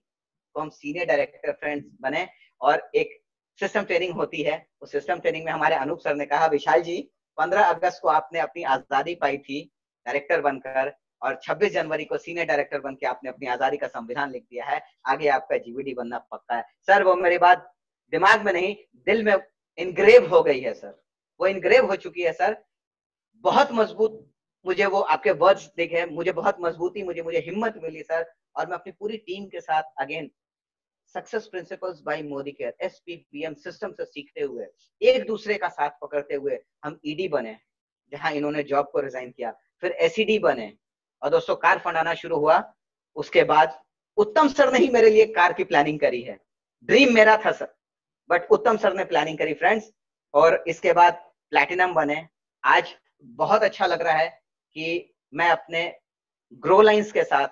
को हम सीनियर डायरेक्टर फ्रेंड्स बने। और एक सिस्टम ट्रेनिंग होती है, उस सिस्टम ट्रेनिंग में हमारे अनूप सर ने कहा, विशाल जी 15 अगस्त को आपने अपनी आजादी पाई थी डायरेक्टर बनकर, और 26 जनवरी को सीनियर डायरेक्टर बन के आपने अपनी आजादी का संविधान लिख दिया है, आगे आपका जीवीडी बनना पक्का है। सर वो मेरी बात दिमाग में नहीं, दिल में इनग्रेव हो गई है सर, वो इनग्रेव हो चुकी है सर। बहुत मजबूत मुझे वो आपके वर्ड्स दिखे, मुझे बहुत मजबूती, मुझे हिम्मत मिली सर। और मैं अपनी पूरी टीम के साथ again success principles by Modi care, SPPM system से सीखते हुए, एक दूसरे का साथ पकड़ते हुए हम ईडी बने, जहां इन्होंने जॉब को रिजाइन किया, फिर एसईडी बने, और दोस्तों कार फंड आना शुरू हुआ। उसके बाद उत्तम सर ने ही मेरे लिए कार की प्लानिंग करी है, ड्रीम मेरा था सर, बट उत्तम सर ने प्लानिंग करी फ्रेंड्स, और इसके बाद प्लैटिनम बने। आज बहुत अच्छा लग रहा है कि मैं अपने ग्रो लाइंस के साथ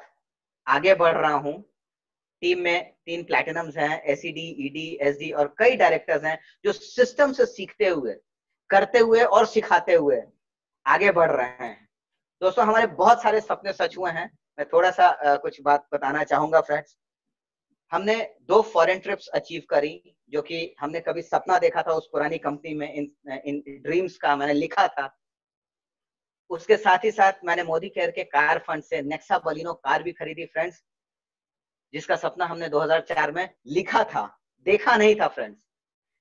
आगे बढ़ रहा हूं। टीम में 3 प्लैटिनम्स हैं, एसईडी, ईडी, एसडी, और कई डायरेक्टर्स हैं जो सिस्टम से सीखते हुए, करते हुए और सिखाते हुए आगे बढ़ रहे हैं। दोस्तों हमारे बहुत सारे सपने सच हुए हैं। मैं थोड़ा सा कुछ बात बताना चाहूंगा फ्रेंड्स। हमने 2 फॉरेन ट्रिप्स अचीव करी, जो कि हमने कभी सपना देखा था उस पुरानी कंपनी में, इन ड्रीम्स का मैंने लिखा था। उसके साथ ही साथ मैंने मोदी केयर के कार फंड से नेक्सा बलिनो कार भी खरीदी फ्रेंड्स, जिसका सपना हमने 2004 में लिखा था, देखा नहीं था फ्रेंड्स।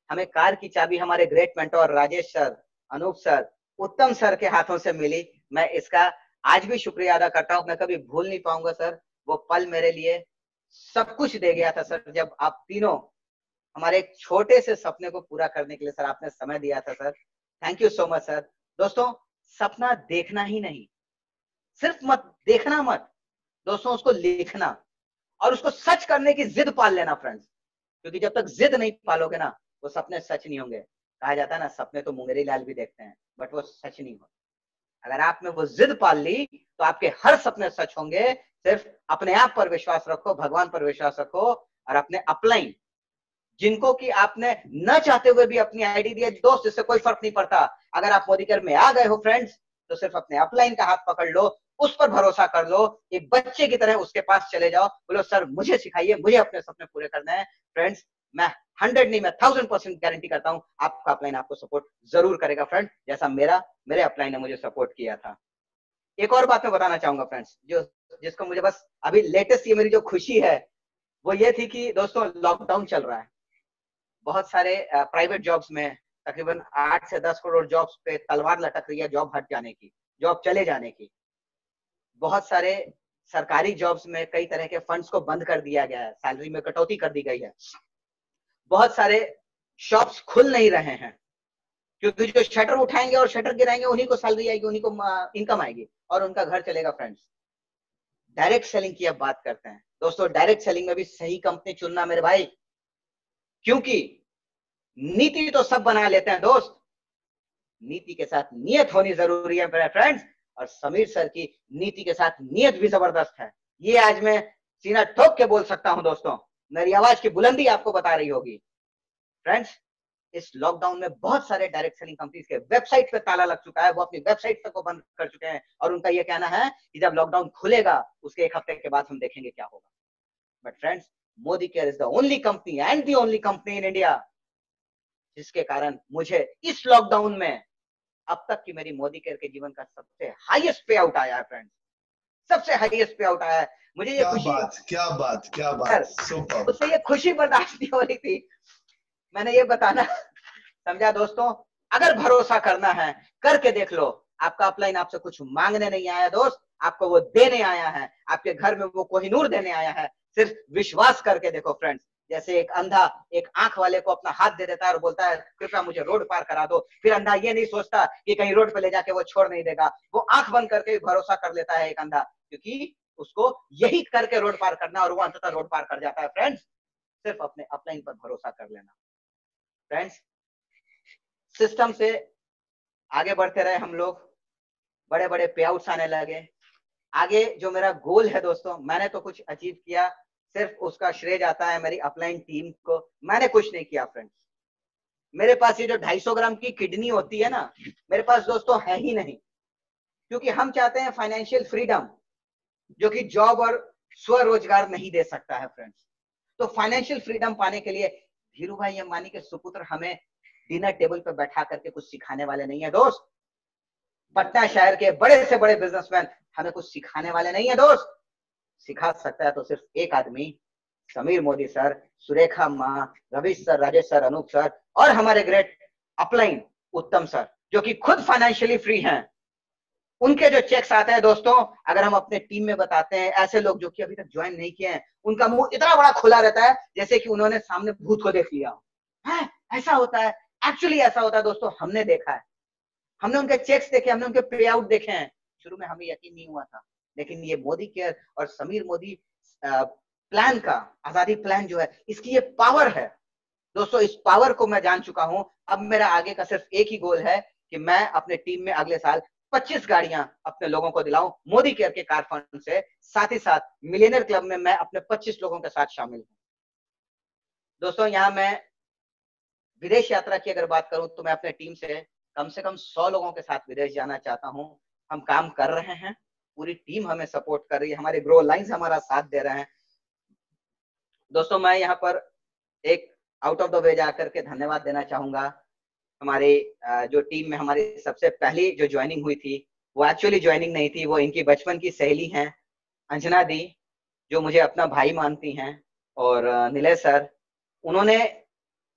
हमें कार की चाबी हमारे great mentor Rajesh sir, Anoop sir, Uttam sir के हाथों से मिली। मैं इसका आज भी शुक्रिया अदा करता हूं, मैं कभी भूल नहीं पाऊंगा सर। वो पल मेरे लिए सब कुछ दे गया था सर, जब आप तीनों हमारे एक छोटे से सपने को पूरा करने के लिए सर आपने समय दिया था sir. Thank you so much sir. दोस्तों सपना देखना ही नहीं, सिर्फ मत देखना मत दोस्तों, उसको लिखना और उसको सच करने की जिद पाल लेना फ्रेंड्स। क्योंकि जब तक जिद नहीं पालोगे ना, वो सपने सच नहीं होंगे। कहा जाता है ना, सपने तो मुंगेरी लाल भी देखते हैं, बट वो सच नहीं होते। अगर आप में वो जिद पाल ली तो आपके हर सपने सच होंगे। सिर्फ अपने आप पर विश्वास रखो, भगवान पर विश्वास रखो, और अपने अपलाइन, जिनको कि आपने न चाहते हुए भी अपनी आईडी दी है, दोस्त इससे कोई फर्क नहीं पड़ता। अगर आप मोदी केयर में आ गए हो फ्रेंड्स, तो सिर्फ अपने अपलाइन का हाथ पकड़ लो, उस पर भरोसा कर लो, एक बच्चे की तरह उसके पास चले जाओ, बोलो सर मुझे सिखाइए, मुझे अपने सपने पूरे करने हैं। फ्रेंड्स मैं 100 नहीं, मैं 1000% गारंटी करता हूं आपका अपलाइन आपको सपोर्ट जरूर करेगा फ्रेंड, जैसा मेरे अपलाइन ने मुझे सपोर्ट किया था। एक और बात मैं बताना चाहूंगा फ्रेंड्स, जिसको मुझे बस अभी लेटेस्ट ये मेरी जो खुशी है वो ये थी कि दोस्तों लॉकडाउन चल रहा है, बहुत सारे प्राइवेट जॉब्स में तकरीबन 8 से 10 करोड़ जॉब्स पे तलवार लटक रही है जॉब हट जाने की, जॉब चले जाने की। बहुत सारे सरकारी जॉब्स में कई तरह के फंड्स को बंद कर दिया गया है, सैलरी में कटौती कर दी गई है। बहुत सारे शॉप्स खुल नहीं रहे हैं क्योंकि जो शटर उठाएंगे और शटर गिराएंगे उन्हीं को सैलरी आएगी, उन्हीं को इनकम आएगी और उनका घर चलेगा। फ्रेंड्स, डायरेक्ट सेलिंग की अब बात करते हैं दोस्तों। डायरेक्ट सेलिंग में भी सही कंपनी चुनना मेरे भाई, क्योंकि नीति तो सब बना लेते हैं दोस्त, नीति के साथ नियत होनी जरूरी है मेरे फ्रेंड्स। और समीर सर की नीति के साथ नियत भी जबरदस्त है, ये आज मैं सीना ठोक के बोल सकता हूं दोस्तों। मेरी आवाज की बुलंदी आपको बता रही होगी। फ्रेंड्स, इस लॉकडाउन में बहुत सारे डायरेक्ट सेलिंग कंपनीज के वेबसाइट पे ताला लग चुका है, वो अपनी वेबसाइट तक को बंद कर चुके हैं और उनका ये कहना है कि जब लॉकडाउन खुलेगा उसके 1 हफ्ते के बाद हम देखेंगे क्या होगा। But friends, Modi care is the only company and the only company in India जिसके कारण मुझे इस लॉकडाउन में अब तक की मेरी मोदी केयर के जीवन का सबसे हाईएस्ट पे आउट आया है। फ्रेंड्स, सबसे हाईएस्ट पे आउट आया है। मुझे ये खुशी, क्या बात सुपर। उससे ये खुशी बर्दाश्त नहीं हो रही थी। मैंने ये बताना समझा दोस्तों, अगर भरोसा करना है करके देख लो। आपका अपलाइन आपसे कुछ मांगने नहीं आया दोस्त, आपको वो देने आया है। आपके घर में वो कोहिनूर देने आया है। सिर्फ विश्वास करके देखो फ्रेंड्स। जैसे एक अंधा एक आंख वाले को अपना हाथ दे देता है और बोलता है कृपया मुझे रोड पार करा दो, फिर अंधा ये नहीं सोचता कि कहीं रोड पे ले जाके वो छोड़ नहीं देगा, वो आंख बंद करके भरोसा कर लेता है एक अंधा, क्योंकि उसको यही करके रोड पार करना और वो अंततः रोड पार कर जाता है। फ्रेंड्स, सिर्फ अपने अपलाइन पर भरोसा कर लेना। फ्रेंड्स, सिस्टम से आगे बढ़ते रहे हम लोग, बड़े बड़े पे आउट्स आने लगे। आगे जो मेरा गोल है दोस्तों, मैंने तो कुछ अचीव किया, सिर्फ उसका श्रेय जाता है मेरी अपलाइन टीम को। मैंने कुछ नहीं किया फ्रेंड्स। मेरे पास ये जो 250 ग्राम की किडनी होती है ना, मेरे पास दोस्तों है ही नहीं, क्योंकि हम चाहते हैं फाइनेंशियल फ्रीडम, जो कि जॉब और स्वरोजगार नहीं दे सकता है फ्रेंड्स। तो फाइनेंशियल फ्रीडम पाने के लिए धीरू भाई अंबानी के सुपुत्र हमें डिनर टेबल पर बैठा करके कुछ सिखाने वाले नहीं है दोस्त। पटना शहर के बड़े से बड़े बिजनेसमैन हमें कुछ सिखाने वाले नहीं है दोस्त। सिखा सकता है तो सिर्फ एक आदमी, समीर मोदी सर, सुरेखा माँ, Ravi sir, Rajesh sir, Anoop sir और हमारे ग्रेट अपलाइन उत्तम सर, जो कि खुद फाइनेंशियली फ्री हैं। उनके जो चेक्स आते हैं दोस्तों, अगर हम अपने टीम में बताते हैं, ऐसे लोग जो कि अभी तक ज्वाइन नहीं किए हैं, उनका मुंह इतना बड़ा खुला रहता है जैसे कि उन्होंने सामने भूत को देख लिया है। ऐसा होता है, एक्चुअली ऐसा होता है दोस्तों। हमने देखा है, हमने उनके चेक्स देखे, हमने उनके पे आउट देखे हैं। शुरू में हमें यकीन नहीं हुआ था, लेकिन ये मोदी केयर और समीर मोदी प्लान का, आजादी प्लान जो है, इसकी ये पावर है दोस्तों। इस पावर को मैं जान चुका हूं। अब मेरा आगे का सिर्फ एक ही गोल है कि मैं अपने टीम में अगले साल 25 गाड़ियां अपने लोगों को दिलाऊं मोदी केयर के कार फंड से। साथ ही साथ मिलियनर क्लब में मैं अपने 25 लोगों के साथ शामिल हूं दोस्तों। यहां मैं विदेश यात्रा की अगर बात करूं तो मैं अपने टीम से कम 100 लोगों के साथ विदेश जाना चाहता हूं। हम काम कर रहे हैं, पूरी टीम हमें सपोर्ट कर रही है, हमारे ग्रो लाइन्स हमारा साथ दे रहे हैं दोस्तों। मैं यहाँ पर एक आउट ऑफ द वे जाकर के धन्यवाद देना चाहूंगा हमारे जो टीम में हमारी सबसे पहली जो ज्वाइनिंग हुई थी, वो एक्चुअली ज्वाइनिंग नहीं थी, वो इनकी बचपन की सहेली हैं अंजना दी, जो मुझे अपना भाई मानती हैं। और नीलेश सर, उन्होंने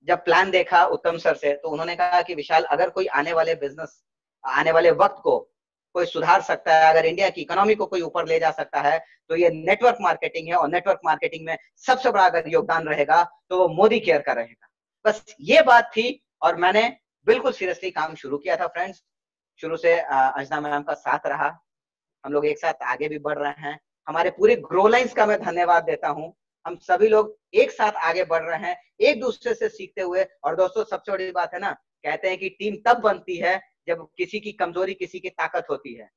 जब प्लान देखा उत्तम सर से, तो उन्होंने कहा कि विशाल, अगर कोई आने वाले वक्त को कोई सुधार सकता है, अगर इंडिया की इकोनॉमी को कोई ऊपर ले जा सकता है, तो ये नेटवर्क मार्केटिंग है। और नेटवर्क मार्केटिंग में सबसे बड़ा अगर योगदान रहेगा तो वो मोदी केयर का रहेगा। बस ये बात थी और मैंने बिल्कुल सीरियसली काम शुरू किया था फ्रेंड्स। शुरू से अंजना मैम का साथ रहा, हम लोग एक साथ आगे भी बढ़ रहे हैं। हमारे पूरे ग्रो लाइन्स का मैं धन्यवाद देता हूँ। हम सभी लोग एक साथ आगे बढ़ रहे हैं, एक दूसरे से सीखते हुए। और दोस्तों, सबसे बड़ी बात है ना, कहते हैं कि टीम तब बनती है जब किसी की कमजोरी किसी की ताकत होती है।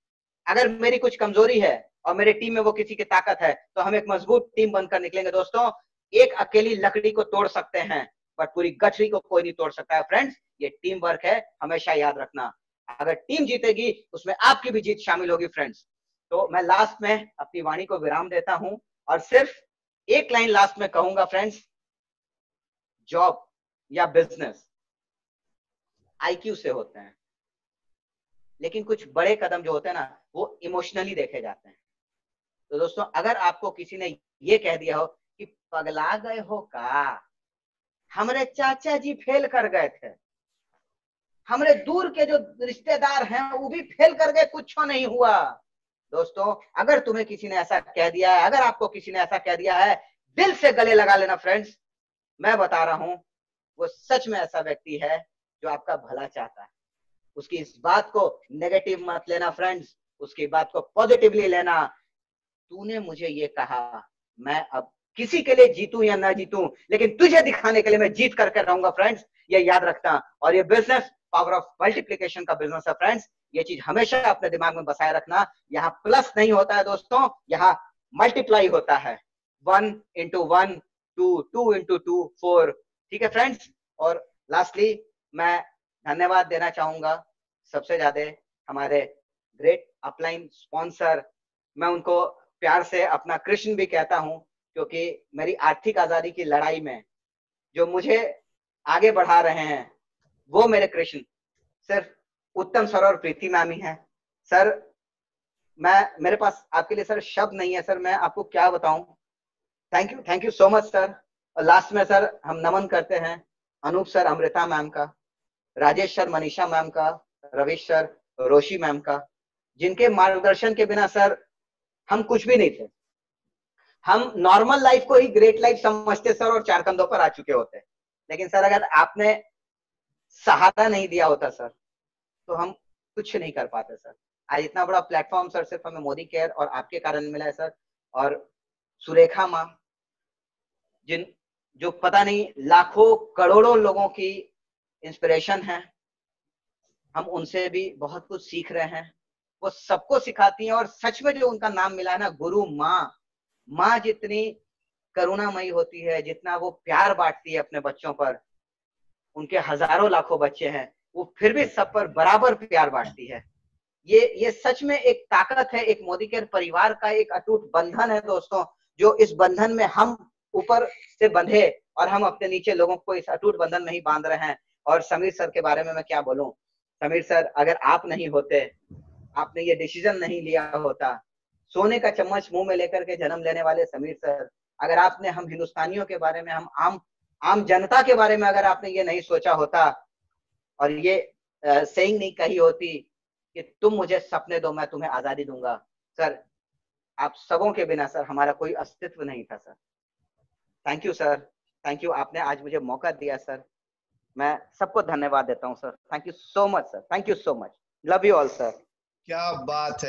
अगर मेरी कुछ कमजोरी है और मेरे टीम में वो किसी की ताकत है, तो हम एक मजबूत टीम बनकर निकलेंगे दोस्तों। एक अकेली लकड़ी को तोड़ सकते हैं, पर पूरी गठरी को कोई नहीं तोड़ सकता है फ्रेंड्स। ये टीम वर्क है, हमेशा याद रखना। अगर टीम जीतेगी, उसमें आपकी भी जीत शामिल होगी फ्रेंड्स। तो मैं लास्ट में अपनी वाणी को विराम देता हूं और सिर्फ एक लाइन लास्ट में कहूंगा फ्रेंड्स, जॉब या बिजनेस आईक्यू से होते हैं, लेकिन कुछ बड़े कदम जो होते हैं ना, वो इमोशनली देखे जाते हैं। तो दोस्तों, अगर आपको किसी ने ये कह दिया हो कि पगला गए हो का, हमारे चाचा जी फेल कर गए थे, हमारे दूर के जो रिश्तेदार हैं वो भी फेल कर गए, कुछ नहीं हुआ। दोस्तों, अगर तुम्हें किसी ने ऐसा कह दिया है, अगर आपको किसी ने ऐसा कह दिया है, दिल से गले लगा लेना फ्रेंड्स। मैं बता रहा हूं, वो सच में ऐसा व्यक्ति है जो आपका भला चाहता है। उसकी इस बात को नेगेटिव मत लेना फ्रेंड्स, उसकी बात को पॉजिटिवली लेना। तूने मुझे ये कहा, मैं अब किसी के लिए जीतूं या ना जीतूं, लेकिन तुझे दिखाने के लिए मैं जीत करके रहूंगा फ्रेंड्स, ये याद रखना। और ये बिजनेस पावर ऑफ मल्टीप्लिकेशन का बिजनेस है फ्रेंड्स, ये चीज हमेशा अपने दिमाग में बसाए रखना। यहाँ प्लस नहीं होता है दोस्तों, यहाँ मल्टीप्लाई होता है। 1 into 1 2, 2 into 2 4। ठीक है फ्रेंड्स। और लास्टली मैं धन्यवाद देना चाहूंगा सबसे ज्यादा हमारे ग्रेट अपलाइन स्पॉन्सर। मैं उनको प्यार से अपना कृष्ण भी कहता हूं, क्योंकि मेरी आर्थिक आजादी की लड़ाई में जो मुझे आगे बढ़ा रहे हैं वो मेरे कृष्ण सिर्फ उत्तम सर और प्रीति मैम ही हैं। सर, मेरे पास आपके लिए सर शब्द नहीं है सर, मैं आपको क्या बताऊं। Thank you so much sir. और लास्ट में सर हम नमन करते हैं अनूप सर, अमृता मैम का, राजेश सर, मनीषा मैम का, रविश सर, रोशी मैम का, जिनके मार्गदर्शन के बिना सर हम कुछ भी नहीं थे। हम नॉर्मल लाइफ को ही ग्रेट लाइफ समझते सर और चार कंधों पर आ चुके होते। लेकिन सर अगर आपने सहारा नहीं दिया होता सर तो हम कुछ नहीं कर पाते सर। आज इतना बड़ा प्लेटफॉर्म सर सिर्फ हमें मोदी केयर और आपके कारण मिला है सर। और सुरेखा माँ, जो पता नहीं लाखों करोड़ों लोगों की इंस्पिरेशन है, हम उनसे भी बहुत कुछ सीख रहे हैं। वो सबको सिखाती हैं और सच में जो उनका नाम मिला है ना, गुरु माँ, माँ जितनी करुणामयी होती है, जितना वो प्यार बांटती है अपने बच्चों पर, उनके हजारों लाखों बच्चे हैं, वो फिर भी सब पर बराबर प्यार बांटती है। ये सच में एक ताकत है, एक मोदी केयर परिवार का एक अटूट बंधन है दोस्तों, जो इस बंधन में हम ऊपर से बंधे और हम अपने नीचे लोगों को इस अटूट बंधन में ही बांध रहे हैं। और समीर सर के बारे में मैं क्या बोलूं। समीर सर, अगर आप नहीं होते, आपने ये डिसीजन नहीं लिया होता, सोने का चम्मच मुंह में लेकर के जन्म लेने वाले समीर सर, अगर आपने हम हिंदुस्तानियों के बारे में, हम आम जनता के बारे में अगर आपने ये नहीं सोचा होता और ये सेइंग नहीं कही होती कि तुम मुझे सपने दो मैं तुम्हें आजादी दूंगा, सर आप सबों के बिना सर हमारा कोई अस्तित्व नहीं था sir. Thank you sir, thank you, आपने आज मुझे मौका दिया सर। मैं सबको धन्यवाद देता हूं sir. Thank you so much sir, thank you so much, love you all sir. क्या बात है।